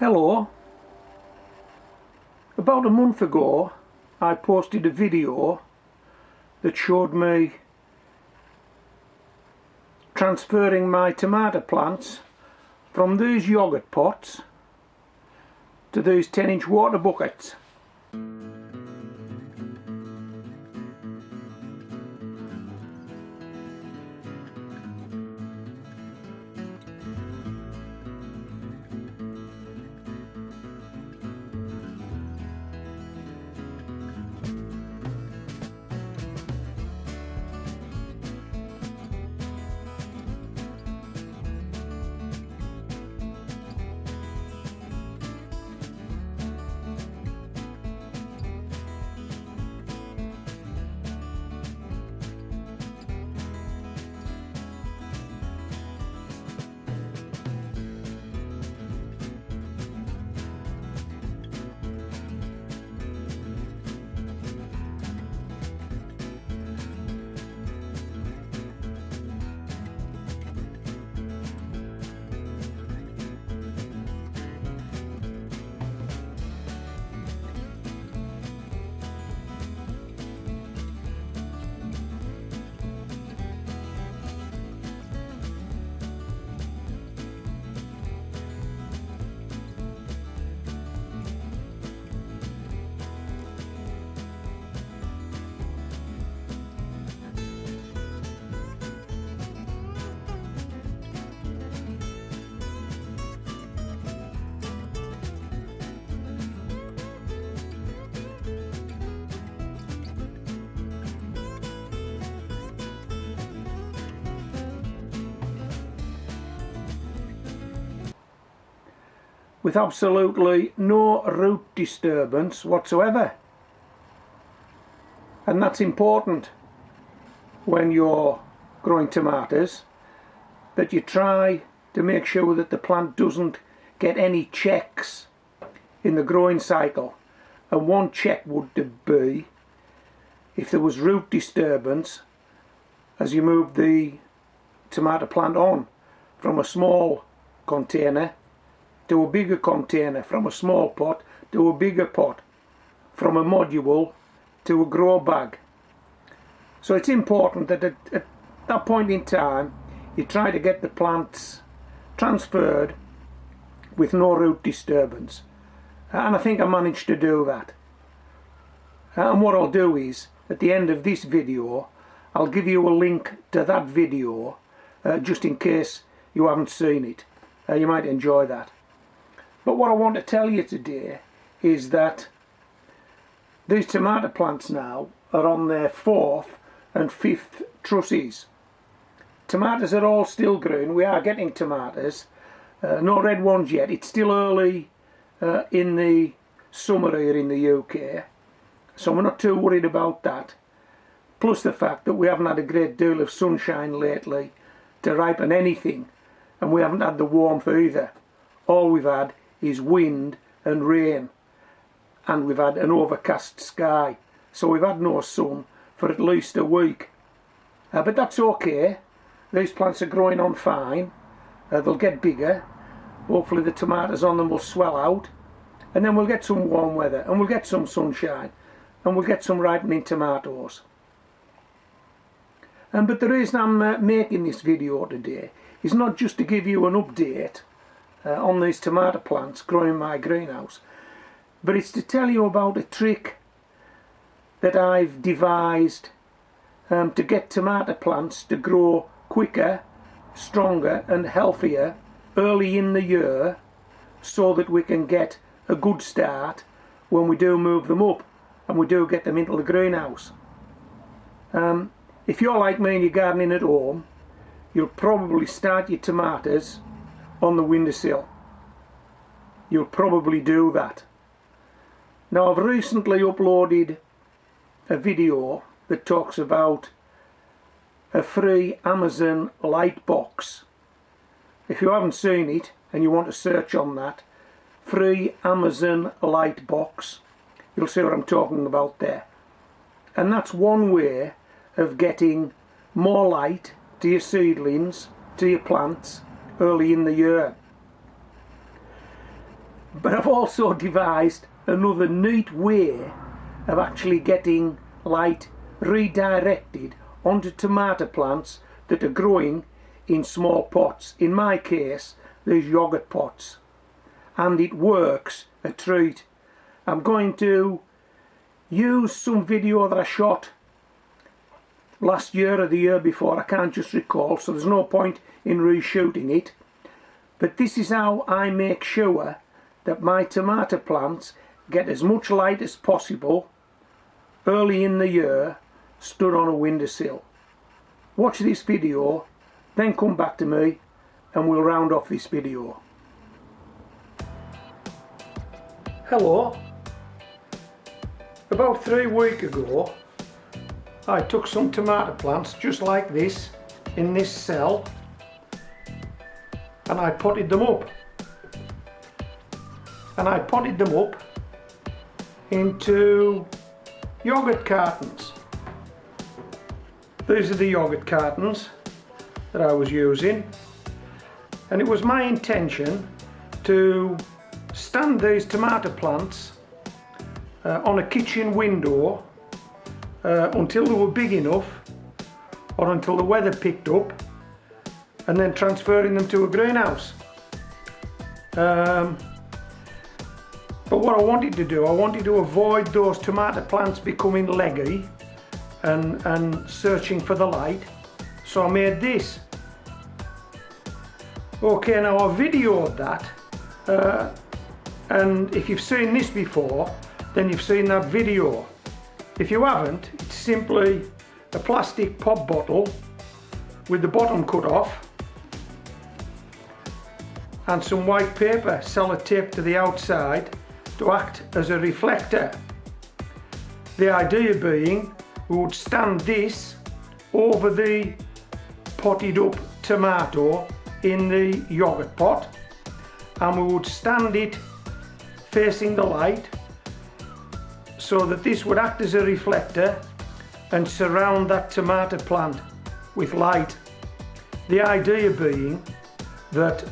Hello. About a month ago I posted a video that showed me transferring my tomato plants from these yogurt pots to these 10-inch water buckets. With absolutely no root disturbance whatsoever. And that's important when you're growing tomatoes, that you try to make sure that the plant doesn't get any checks in the growing cycle. And one check would be if there was root disturbance as you move the tomato plant on from a small container to a bigger container, from a small pot to a bigger pot, from a module to a grow bag. So it's important that at that point in time you try to get the plants transferred with no root disturbance, and I think I managed to do that. And what I'll do is, at the end of this video, I'll give you a link to that video just in case you haven't seen it. You might enjoy that. But what I want to tell you today is that these tomato plants now are on their 4th and 5th trusses. Tomatoes are all still green. We are getting tomatoes. No red ones yet. It's still early in the summer here in the UK. So we're not too worried about that. Plus the fact that we haven't had a great deal of sunshine lately to ripen anything. And we haven't had the warmth either. All we've had is wind and rain, and we've had an overcast sky, so we've had no sun for at least a week. But that's okay. These plants are growing on fine. They'll get bigger. Hopefully the tomatoes on them will swell out, and then we'll get some warm weather, and we'll get some sunshine, and we'll get some ripening tomatoes. But the reason I'm making this video today is not just to give you an update on these tomato plants growing in my greenhouse, but it's to tell you about a trick that I've devised to get tomato plants to grow quicker, stronger and healthier early in the year, so that we can get a good start when we do move them up and we do get them into the greenhouse. If you're like me and you're gardening at home, you'll probably start your tomatoes on the windowsill. You'll probably do that. Now, I've recently uploaded a video that talks about a free Amazon light box. If you haven't seen it and you want to search on that, free Amazon light box, you'll see what I'm talking about there. And that's one way of getting more light to your seedlings, to your plants early in the year. But I've also devised another neat way of actually getting light redirected onto tomato plants that are growing in small pots. In my case, these yogurt pots. And it works a treat. I'm going to use some video that I shot last year or the year before, I can't just recall, so there's no point in reshooting it. But this is how I make sure that my tomato plants get as much light as possible early in the year, stood on a windowsill. Watch this video, then come back to me and we'll round off this video. Hello. About 3 weeks ago I took some tomato plants just like this in this cell and I potted them up. And I potted them up into yogurt cartons. These are the yogurt cartons that I was using, and it was my intention to stand these tomato plants on a kitchen window until they were big enough, or until the weather picked up, and then transferring them to a greenhouse. But what I wanted to do, I wanted to avoid those tomato plants becoming leggy and searching for the light, so I made this. Okay, now I videoed that, and if you've seen this before, then you've seen that video. If you haven't, it's simply a plastic pop bottle with the bottom cut off and some white paper sellotaped to the outside to act as a reflector. The idea being we would stand this over the potted up tomato in the yogurt pot, and we would stand it facing the light so that this would act as a reflector and surround that tomato plant with light. The idea being that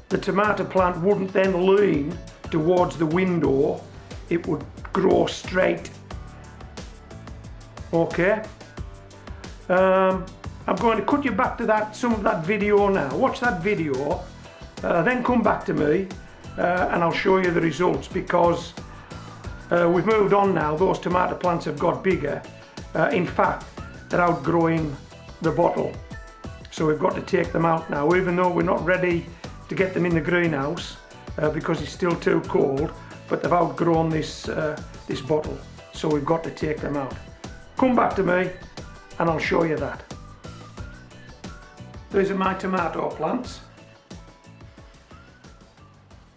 the tomato plant wouldn't then lean towards the window, it would grow straight. Okay, I'm going to cut you back to some of that video now. Watch that video, then come back to me and I'll show you the results, because we've moved on now. Those tomato plants have got bigger. In fact, they're outgrowing the bottle, so we've got to take them out now, even though we're not ready to get them in the greenhouse because it's still too cold, but they've outgrown this bottle, so we've got to take them out. Come back to me and I'll show you that. These are my tomato plants.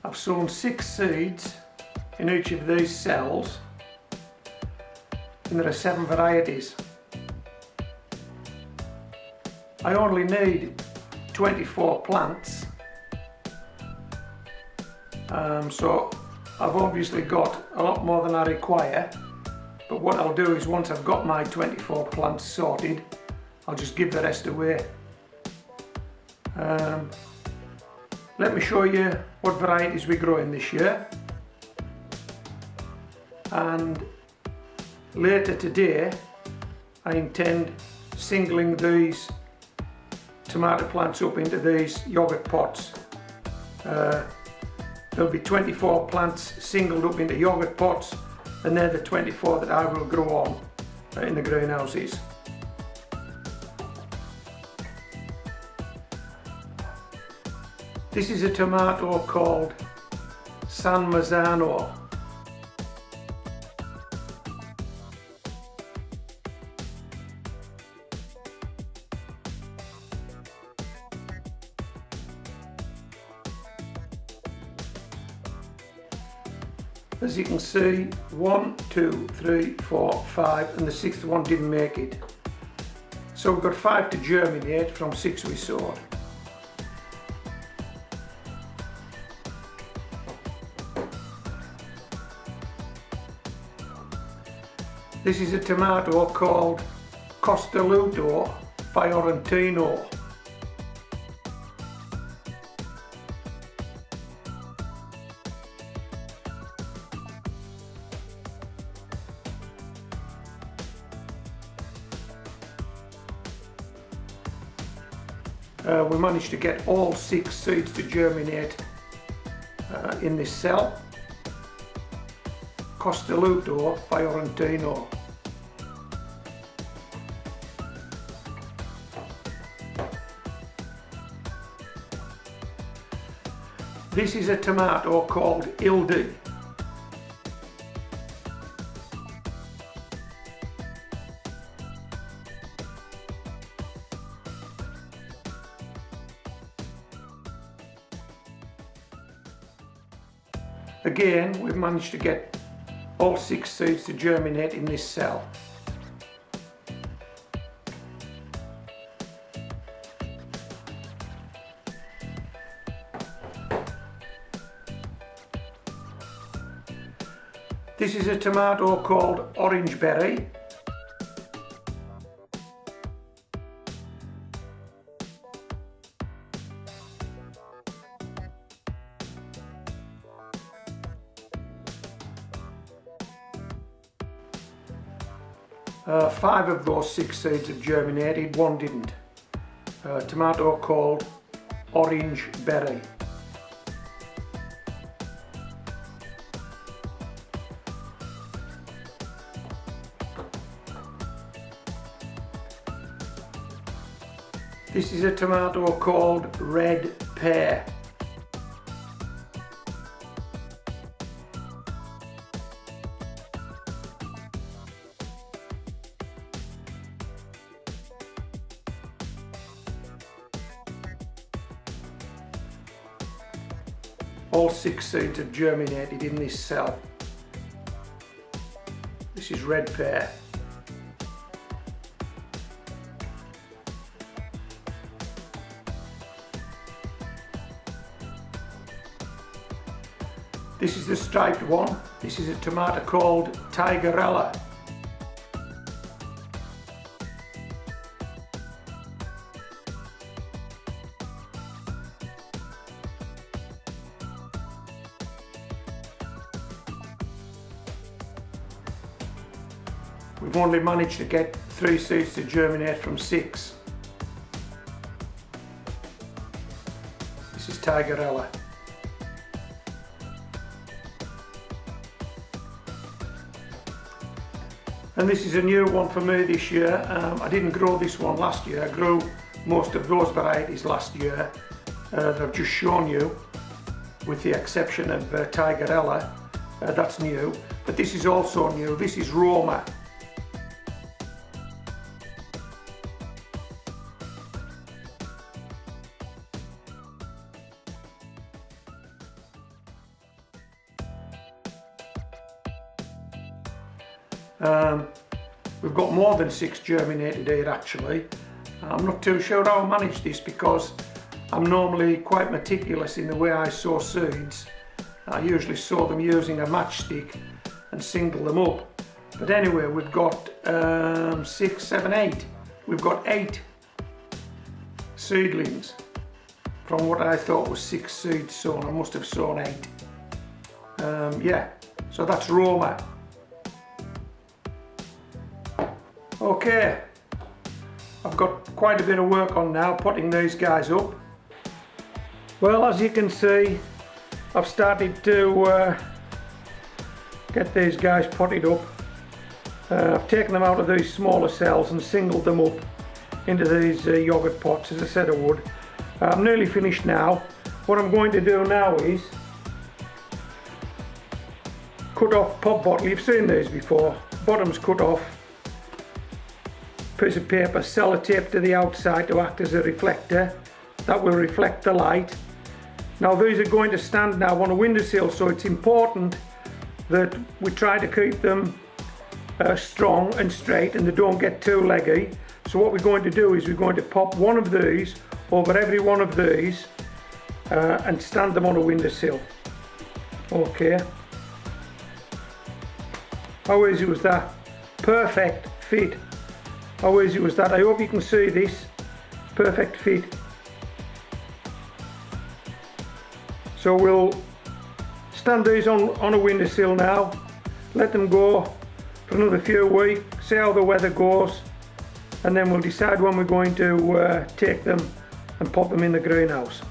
I've sown 6 seeds in each of these cells, and there are 7 varieties. I only need 24 plants, so I've obviously got a lot more than I require, but what I'll do is, once I've got my 24 plants sorted, I'll just give the rest away. Let me show you what varieties we're growing this year, and later today I intend singling these tomato plants up into these yogurt pots. There'll be 24 plants singled up into yogurt pots, and they're the 24 that I will grow on in the greenhouses. This is a tomato called San Marzano. As you can see, 1, 2, 3, 4, 5, and the 6th one didn't make it. So we've got 5 to germinate from 6 we sowed. This is a tomato called Costelluto Fiorentino. We managed to get all 6 seeds to germinate in this cell. Costelluto Fiorentino. This is a tomato called Ildi. Again, we've managed to get all 6 seeds to germinate in this cell. This is a tomato called Orange Berry. Five of those 6 seeds have germinated, one didn't. A tomato called Orange Berry. This is a tomato called Red Pear. All 6 seeds have germinated in this cell. This is Red Pear. This is the striped one. This is a tomato called Tigerella. We've only managed to get 3 seeds to germinate from 6. This is Tigerella. And this is a new one for me this year. I didn't grow this one last year. I grew most of those varieties last year that I've just shown you, with the exception of Tigerella. That's new. But this is also new. This is Roma. We've got more than 6 germinated here actually. I'm not too sure how I manage this because I'm normally quite meticulous in the way I sow seeds. I usually sow them using a matchstick and single them up. But anyway, we've got 6, 7, 8. We've got 8 seedlings from what I thought was 6 seeds sown. I must have sown 8. Yeah, so that's Roma. Okay, I've got quite a bit of work on now putting these guys up. Well, as you can see, I've started to get these guys potted up. I've taken them out of these smaller cells and singled them up into these yogurt pots, as I said I would. I'm nearly finished now. What I'm going to do now is cut off pop bottle. You've seen these before. Bottom's cut off. Piece of paper, sellotape to the outside to act as a reflector. That will reflect the light. Now these are going to stand now on a windowsill, so it's important that we try to keep them strong and straight and they don't get too leggy. So what we're going to do is we're going to pop one of these over every one of these and stand them on a windowsill. Okay. How easy was that? Perfect fit. How easy was that? I hope you can see this. Perfect fit. So we'll stand these on a windowsill now, let them go for another few weeks, see how the weather goes, and then we'll decide when we're going to take them and pop them in the greenhouse.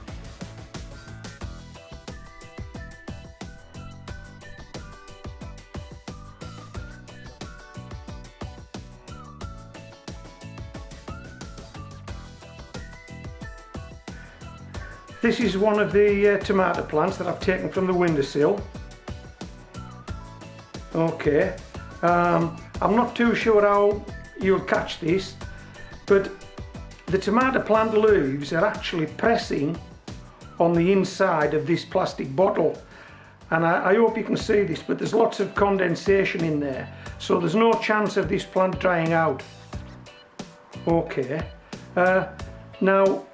This is one of the tomato plants that I've taken from the windowsill. Okay, I'm not too sure how you'll catch this, but the tomato plant leaves are actually pressing on the inside of this plastic bottle, and I hope you can see this, but there's lots of condensation in there, so there's no chance of this plant drying out. Okay, now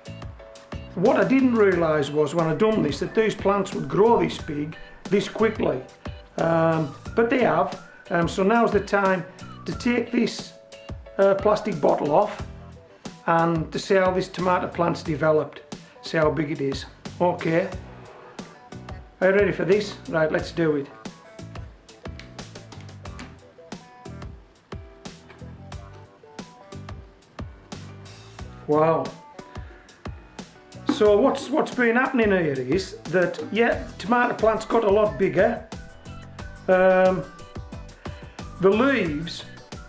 what I didn't realise was when I done this that these plants would grow this big this quickly, but they have. So now's the time to take this plastic bottle off and to see how this tomato plant's developed, see how big it is. Okay, are you ready for this? Right, let's do it. Wow. So what's been happening here is that, yeah, the tomato plant's got a lot bigger. The leaves,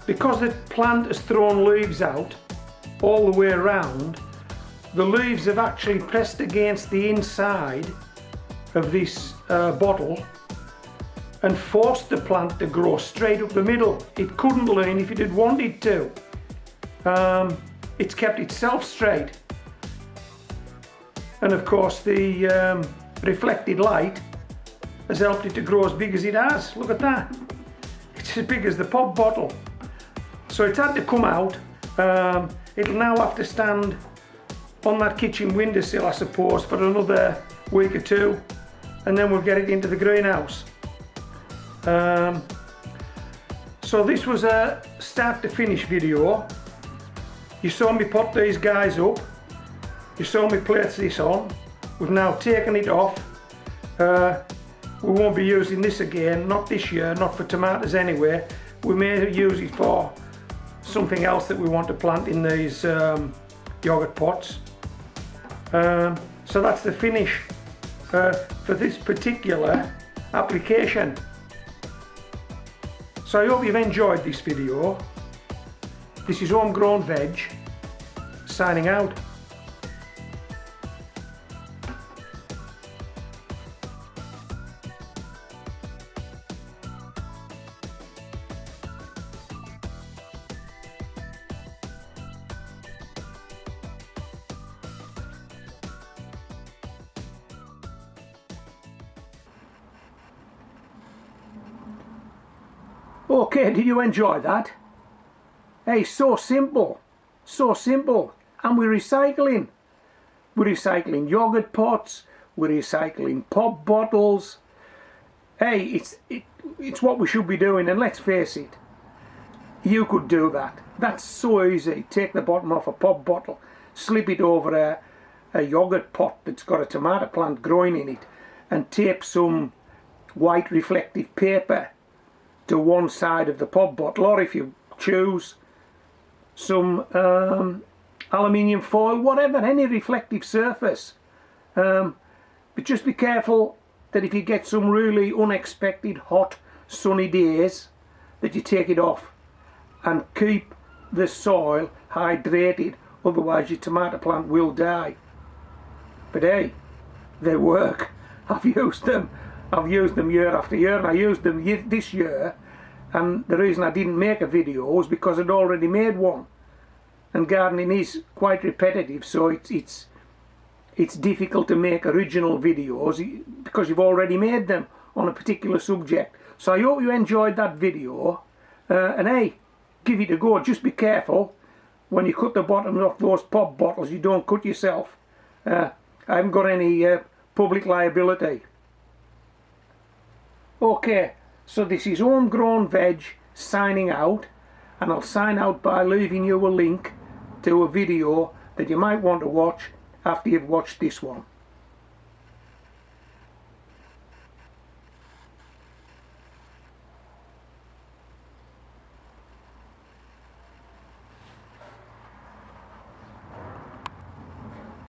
because the plant has thrown leaves out all the way around, the leaves have actually pressed against the inside of this bottle and forced the plant to grow straight up the middle. It couldn't lean if it had wanted to. It's kept itself straight. And of course the reflected light has helped it to grow as big as it has. Look at that. It's as big as the pop bottle. So it's had to come out. It'll now have to stand on that kitchen windowsill, I suppose, for another week or two, and then we'll get it into the greenhouse. So this was a start to finish video. You saw me put these guys up. You saw me place this on. We've now taken it off. We won't be using this again, not this year, not for tomatoes anyway. We may use it for something else that we want to plant in these yogurt pots. So that's the finish for this particular application. So I hope you've enjoyed this video. This is Homegrown Veg, signing out. Okay, did you enjoy that? Hey, so simple, and we're recycling. We're recycling yogurt pots, we're recycling pop bottles. Hey, it's what we should be doing, and let's face it, you could do that. That's so easy. Take the bottom off a pop bottle, slip it over a yogurt pot that's got a tomato plant growing in it, and tape some white reflective paper to one side of the pop bottle, or if you choose, some aluminium foil, whatever, any reflective surface. But just be careful that if you get some really unexpected hot sunny days, that you take it off and keep the soil hydrated, otherwise your tomato plant will die. But hey, they work. I've used them year after year, and I used them this year, and the reason I didn't make a video was because I'd already made one, and gardening is quite repetitive, so it's difficult to make original videos because you've already made them on a particular subject. So I hope you enjoyed that video, and hey, give it a go. Just be careful when you cut the bottoms off those pop bottles, you don't cut yourself. I haven't got any public liability. Okay, so this is Homegrown Veg signing out, and I'll sign out by leaving you a link to a video that you might want to watch after you've watched this one.